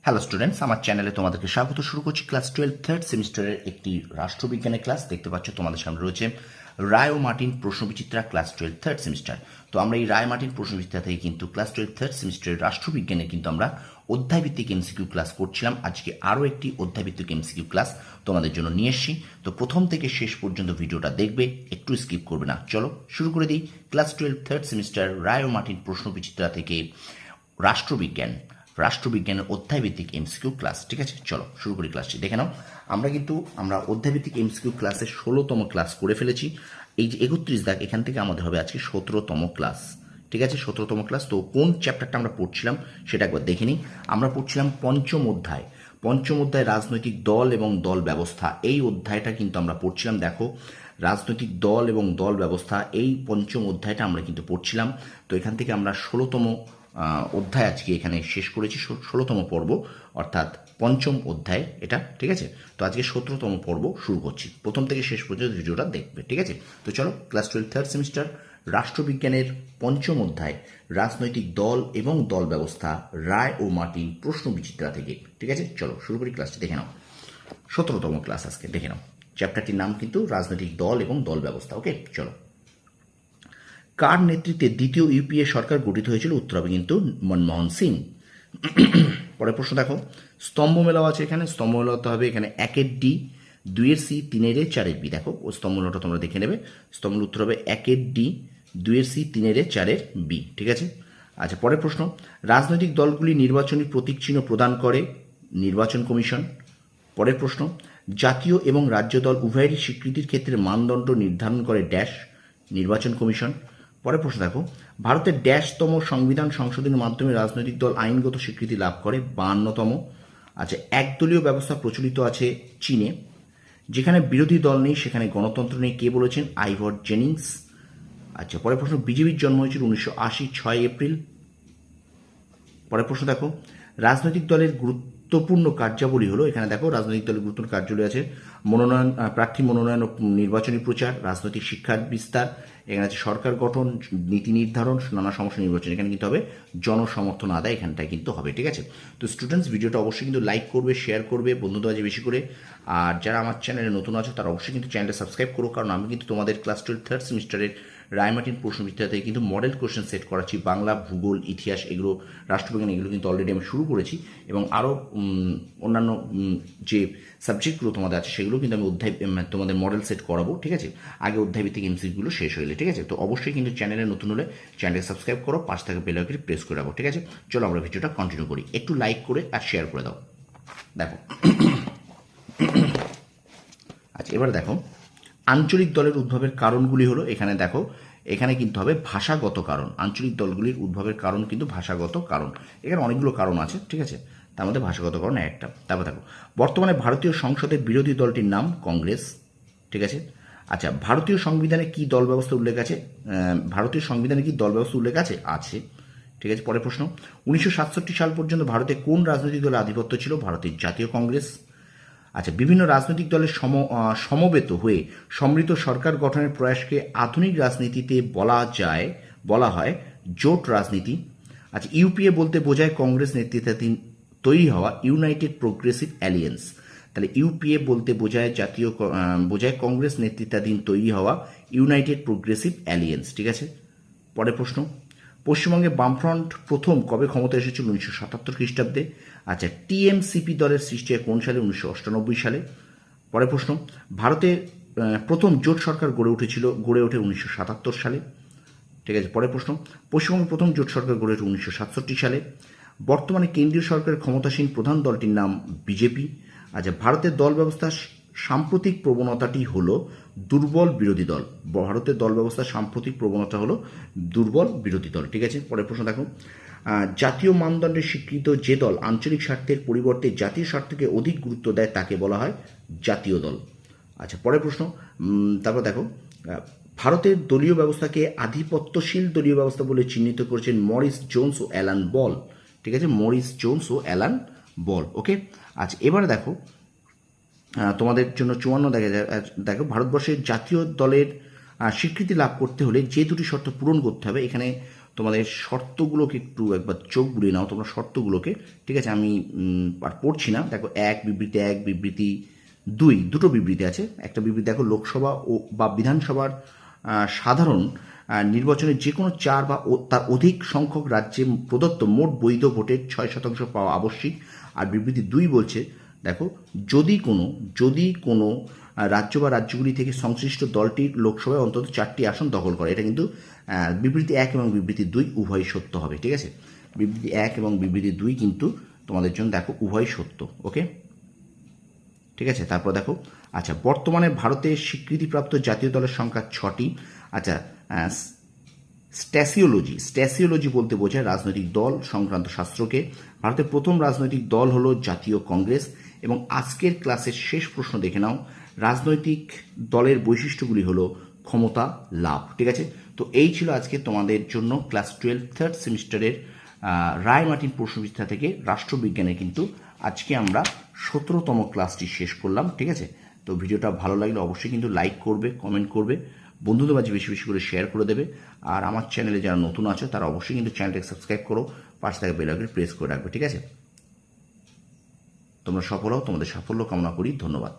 Hello students, আমার চ্যানেলে তোমাদেরকে স্বাগত। শুরু করছি ক্লাস 12 থার্ড সেমিস্টারের একটি রাষ্ট্রবিজ্ঞানের ক্লাস। দেখতে পাচ্ছ তোমাদের সামনে রয়েছে রায় ও মার্টিন প্রশ্নবিচিত্রা ক্লাস 12 থার্ড সেমিস্টার। তো আমরা এই রায় মার্টিন প্রশ্নবিচিত্রা থেকে কিন্তু ক্লাস 12 থার্ড সেমিস্টারের রাষ্ট্রবিজ্ঞানে কিন্তু আমরা অধ্যায়ভিত্তিক এমসিকিউ ক্লাস করছিলাম। আজকে আরও একটি অধ্যায়ভিত্তিক এমসিকিউ ক্লাস তোমাদের জন্য নিয়ে এসেছি। তো প্রথম থেকে শেষ পর্যন্ত ভিডিওটা দেখবে, একটু স্কিপ করবে না। চলো শুরু করে দিই ক্লাস 12 থার্ড সেমিস্টার রায় ও মার্টিন প্রশ্নবিচিত্রা থেকে রাষ্ট্রবিজ্ঞানের অধ্যায়ভিত্তিক এমসিকিউ ক্লাস। ঠিক আছে, চলো শুরু করি ক্লাসটি। দেখে নাও, আমরা অধ্যায়ভিত্তিক এমসিকিউ ক্লাসের 16তম ক্লাস করে ফেলেছি। এই যে 31 দাগ, এখান থেকে আমাদের হবে আজকে 17তম ক্লাস। ঠিক আছে, 17তম ক্লাস। তো কোন চ্যাপ্টারটা আমরা পড়ছিলাম সেটা একবার দেখে নিই। আমরা পড়ছিলাম পঞ্চম অধ্যায় রাজনৈতিক দল এবং দল ব্যবস্থা। এই অধ্যায়টা কিন্তু আমরা পড়ছিলাম। দেখো, রাজনৈতিক দল এবং দল ব্যবস্থা, এই পঞ্চম অধ্যায়টা আমরা কিন্তু পড়ছিলাম। তো এখান থেকে আমরা 16তম অধ্যায় আজকে এখানে শেষ করেছি, 16তম পর্ব, অর্থাৎ পঞ্চম অধ্যায় এটা। ঠিক আছে, তো আজকে 17তম পর্ব শুরু করছি। প্রথম থেকে শেষ পর্যন্ত ভিডিওটা দেখবে। ঠিক আছে, তো চলো ক্লাস 12 থার্ড সেমিস্টার রাষ্ট্রবিজ্ঞানের পঞ্চম অধ্যায় রাজনৈতিক দল এবং দল ব্যবস্থা, রায় ও মার্টিন প্রশ্নবিচিত্রা থেকে। ঠিক আছে, চলো শুরু করি ক্লাসটি। দেখে নাও, 17তম ক্লাস আজকে। দেখে নাও, চ্যাপ্টারটির নাম কিন্তু রাজনৈতিক দল এবং দল ব্যবস্থা। ওকে, চলো। কার নেতৃত্বে দ্বিতীয় ইউপিএ সরকার গঠিত হয়েছিল? উত্তর হবে কিন্তু মনমোহন সিং। পরের প্রশ্ন দেখো, স্তম্ভ মেলাও আছে এখানে। স্তম্ভ মেলাতে হবে এখানে 1-এর ডি, 2-এর সি, 3-এর এ, 4-এর বি। দেখো, ও স্তম্ভ মেলাটা তোমরা দেখে নেবে। স্তম্ভ উত্তর হবে 1-এর ডি, 2-এর সি, 3-এর এ, 4-এর বি। ঠিক আছে, আচ্ছা। পরের প্রশ্ন, রাজনৈতিক দলগুলি নির্বাচনী প্রতীক চিহ্ন প্রদান করে নির্বাচন কমিশন। পরের প্রশ্ন, জাতীয় এবং রাজ্য দল উভয়েরই স্বীকৃতির ক্ষেত্রে মানদণ্ড নির্ধারণ করে ড্যাশ নির্বাচন কমিশন। পরের প্রশ্ন দেখো, ভারতের ড্যাশতম সংবিধান সংশোধনের মাধ্যমে রাজনৈতিক দল আইনগত স্বীকৃতি লাভ করে? 52তম। আচ্ছা, একদলীয় ব্যবস্থা প্রচলিত আছে চীনে। যেখানে বিরোধী দল নেই সেখানে গণতন্ত্র নেই, কে বলেছেন? আইভর জেনিংস। আচ্ছা, পরের প্রশ্ন, বিজেপির জন্ম হয়েছিল 1980 6 এপ্রিল। পরের প্রশ্ন দেখো, রাজনৈতিক দলের গুরুত্বপূর্ণ কার্যাবলী হলো, এখানে দেখো রাজনৈতিক দলের গুরুত্বপূর্ণ কার্যাবলী আছে মনোনয়ন, প্রার্থী মনোনয়ন ও নির্বাচনী প্রচার, রাজনৈতিক শিক্ষার বিস্তার, এখানে আছে সরকার গঠন, নীতি নির্ধারণ, নানা সমস্যা নির্বাচন। এখানে কিন্তু হবে জনসমর্থন আদায়, এখানটায় কিন্তু হবে। ঠিক আছে, তো স্টুডেন্টস ভিডিওটা অবশ্যই কিন্তু লাইক করবে, শেয়ার করবে বন্ধুদের মাঝে বেশি করে। আর যারা আমার চ্যানেলে নতুন আছে তারা অবশ্যই কিন্তু চ্যানেলটা সাবস্ক্রাইব করো, কারণ আমি কিন্তু তোমাদের ক্লাস 12 থার্ড সেমিস্টারের রায় মার্টিন প্রশ্নবিচিত্রা থেকে কিন্তু মডেল কোশ্চেন সেট করাচ্ছি। বাংলা, ভূগোল, ইতিহাস, এগুলো রাষ্ট্রবিজ্ঞান, এগুলো কিন্তু অলরেডি আমি শুরু করেছি, এবং আরও অন্যান্য যে সাবজেক্টগুলো তোমাদের আছে সেগুলো কিন্তু আমি তোমাদের মডেল সেট করাবো। ঠিক আছে, আগে অধ্যায়ভিত্তিক এমসিকিউগুলো শেষ হইলে। ঠিক আছে, তো অবশ্যই কিন্তু চ্যানেলে নতুন হলে চ্যানেলকে সাবস্ক্রাইব করো, পাশ থেকে বেল আইকনটি প্রেস করে রাখো। ঠিক আছে, চলো আমরা ভিডিওটা কন্টিনিউ করি। একটু লাইক করে আর শেয়ার করে দাও। দেখো, আচ্ছা, এবার দেখো, আঞ্চলিক দলের উদ্ভবের কারণগুলি হলো, এখানে দেখো, এখানে কিন্তু হবে ভাষাগত কারণ। আঞ্চলিক দলগুলির উদ্ভবের কারণ কিন্তু ভাষাগত কারণ। এখানে অনেকগুলো কারণ আছে। ঠিক আছে, তার মধ্যে ভাষাগত কারণ একটা। তারপর দেখো, বর্তমানে ভারতীয় সংসদের বিরোধী দলটির নাম কংগ্রেস। ঠিক আছে, আচ্ছা, ভারতীয় সংবিধানে কি দল ব্যবস্থা উল্লেখ আছে? ভারতীয় সংবিধানে কি দল ব্যবস্থা উল্লেখ আছে? আছে। ঠিক আছে, পরের প্রশ্ন, 1967 সাল পর্যন্ত ভারতে কোন রাজনৈতিক দলের আধিপত্য ছিল? ভারতের জাতীয় কংগ্রেস। আচ্ছা, বিভিন্ন রাজনৈতিক দলের সমবেত হয়ে সমৃদ্ধ সরকার গঠনের প্রয়াসকে আধুনিক রাজনীতিতে বলা হয় জোট রাজনীতি। আচ্ছা, ইউপিএ বলতে বোঝায় কংগ্রেস নেতৃত্বাধীন তৈরি হওয়া ইউনাইটেড প্রোগ্রেসিভ অ্যালিয়েন্স। তাহলে ইউপিএ বলতে বোঝায় কংগ্রেস নেতৃত্বাধীন তৈরি হওয়া ইউনাইটেড প্রোগ্রেসিভ অ্যালিয়েন্স। ঠিক আছে, পরের প্রশ্ন, পশ্চিমবঙ্গে বামফ্রন্ট প্রথম কবে ক্ষমতা এসেছিল? 1977 খ্রিস্টাব্দে। আচ্ছা, টিএমসিপি দলের সৃষ্টি হয় কোন সালে? 1998 সালে। পরের প্রশ্ন, ভারতের প্রথম জোট সরকার গড়ে ওঠে 1977 সালে। ঠিক আছে, পরের প্রশ্ন, পশ্চিমবঙ্গে প্রথম জোট সরকার গড়ে ওঠে 1967 সালে। বর্তমানে কেন্দ্রীয় সরকারের ক্ষমতাসীন প্রধান দলটির নাম বিজেপি। আচ্ছা, ভারতের দল ব্যবস্থার সাম্প্রতিক প্রবণতাটি হলো দুর্বল বিরোধী দল। ভারতের দল ব্যবস্থার সাম্প্রতিক প্রবণতা হলো দুর্বল বিরোধী দল। ঠিক আছে, পরের প্রশ্ন দেখো, জাতীয় মানদণ্ডে স্বীকৃত যে দল আঞ্চলিক স্বার্থের পরিবর্তে জাতীয় স্বার্থকে অধিক গুরুত্ব দেয় তাকে বলা হয় জাতীয় দল। আচ্ছা, পরের প্রশ্ন, তারপর দেখো, ভারতের দলীয় ব্যবস্থাকে আধিপত্যশীল দলীয় ব্যবস্থা বলে চিহ্নিত করেছেন মরিস জোনস ও অ্যালান বল। ঠিক আছে, মরিস জোনস ও অ্যালান বল। ওকে, আচ্ছা, এবারে দেখো, তোমাদের জন্য 54 দেখো, ভারতবর্ষের জাতীয় দলের স্বীকৃতি লাভ করতে হলে যে দুটি শর্ত পূরণ করতে হবে, এখানে তোমাদের শর্তগুলোকে একটু একবার চোখ বুলিয়ে নাও তোমরা শর্তগুলোকে, ঠিক আছে? আমি আর পড়ছি না। দেখো বিবৃতি 1 বিবৃতি 2 দুটো বিবৃতি আছে। একটা বিবৃতি দেখো, লোকসভা ও বা বিধানসভার সাধারণ নির্বাচনে যে কোনো 4 বা তার অধিক সংখ্যক রাজ্যে প্রদত্ত মোট বৈধ ভোটের 6% পাওয়া আবশ্যিক। আর বিবৃতি 2 বলছে দেখো, যদি কোনো রাজ্য বা রাজ্যগুলি থেকে সংশ্লিষ্ট দলটির লোকসভায় অন্তত 4টি আসন দখল করে। এটা কিন্তু বিবৃতি 1 এবং বিবৃতি 2 উভয়ই সত্য হবে, ঠিক আছে? বিবৃতি 1 এবং বিবৃতি 2 কিন্তু তোমাদের জন্য দেখো উভয়ই সত্য। ওকে, ঠিক আছে? তারপর দেখো, আচ্ছা, বর্তমানে ভারতে স্বীকৃতিপ্রাপ্ত জাতীয় দলের সংখ্যা 6টি। আচ্ছা, স্ট্যাসিওলজি বলতে বোঝায় রাজনৈতিক দল সংক্রান্ত শাস্ত্রকে। ভারতের প্রথম রাজনৈতিক দল হলো জাতীয় কংগ্রেস। এবং আজকের ক্লাসের শেষ প্রশ্ন দেখে নাও, রাজনৈতিক দলের বৈশিষ্ট্যগুলি হলো ক্ষমতা লাভ, ঠিক আছে? তো এই ছিল আজকে তোমাদের জন্য ক্লাস 12 থার্ড সেমিস্টারের রায় মার্টিন প্রশ্নবিদ্যা থেকে রাষ্ট্রবিজ্ঞানের কিন্তু আজকে আমরা 17তম ক্লাসটি শেষ করলাম, ঠিক আছে? তো ভিডিওটা ভালো লাগলে অবশ্যই কিন্তু লাইক করবে, কমেন্ট করবে, বন্ধুদের মাঝে বেশি বেশি করে শেয়ার করে দেবে। আর আমার চ্যানেলে যারা নতুন আছো তারা অবশ্যই কিন্তু চ্যানেলটাকে সাবস্ক্রাইব করো, পাশে থাকা বেল আইকনটি প্রেস করে রাখবে, ঠিক আছে? তোমরা সফল হও, তোমাদের সাফল্য কামনা করি। ধন্যবাদ।